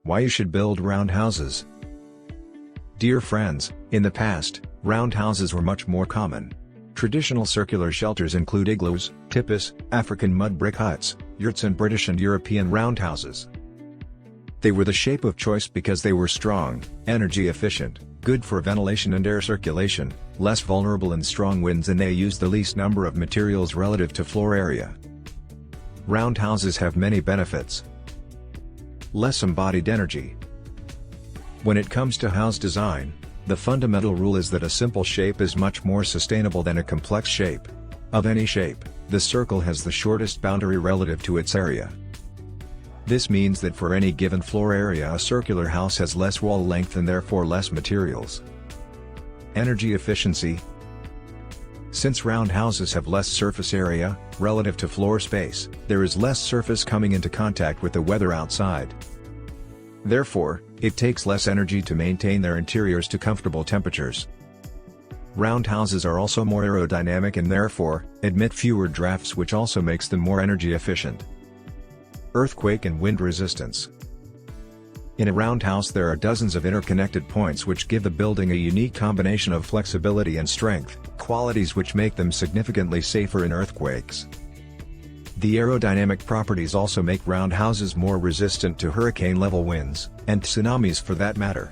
Why you should build roundhouses. Dear friends, in the past, roundhouses were much more common. Traditional circular shelters include igloos, tipis, African mud brick huts, yurts and British and European roundhouses. They were the shape of choice because they were strong, energy efficient, good for ventilation and air circulation, less vulnerable in strong winds, and they used the least number of materials relative to floor area. Roundhouses have many benefits. Less embodied energy. When it comes to house design, the fundamental rule is that a simple shape is much more sustainable than a complex shape. Of any shape, the circle has the shortest boundary relative to its area. This means that for any given floor area, a circular house has less wall length and therefore less materials. Energy efficiency. Since roundhouses have less surface area, relative to floor space, there is less surface coming into contact with the weather outside. Therefore, it takes less energy to maintain their interiors to comfortable temperatures. Roundhouses are also more aerodynamic and therefore, emit fewer drafts, which also makes them more energy efficient. Earthquake and wind resistance. In a roundhouse there are dozens of interconnected points which give the building a unique combination of flexibility and strength, qualities which make them significantly safer in earthquakes. The aerodynamic properties also make roundhouses more resistant to hurricane-level winds, and tsunamis for that matter.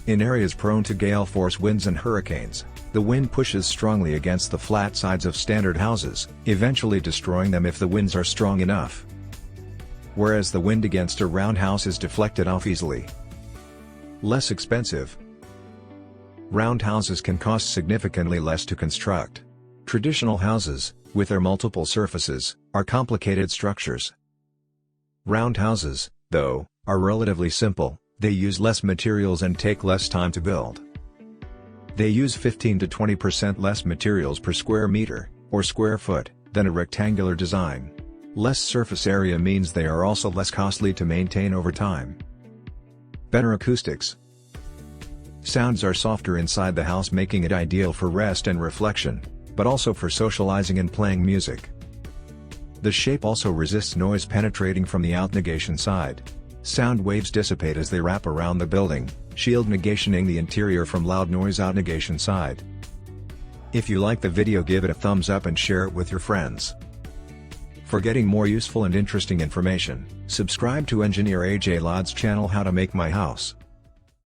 In areas prone to gale-force winds and hurricanes, the wind pushes strongly against the flat sides of standard houses, eventually destroying them if the winds are strong enough. Whereas the wind against a roundhouse is deflected off easily. Less expensive. Roundhouses can cost significantly less to construct. Traditional houses, with their multiple surfaces, are complicated structures. Roundhouses, though, are relatively simple. They use less materials and take less time to build. They use 15 to 20% less materials per square meter, or square foot, than a rectangular design. Less surface area means they are also less costly to maintain over time. Better acoustics. Sounds are softer inside the house, making it ideal for rest and reflection, but also for socializing and playing music. The shape also resists noise penetrating from the out-negation side. Sound waves dissipate as they wrap around the building, shield negationing the interior from loud noise out-negation side. If you like the video, give it a thumbs up and share it with your friends. For getting more useful and interesting information, subscribe to Engineer AJ Laud's channel How to Make My House.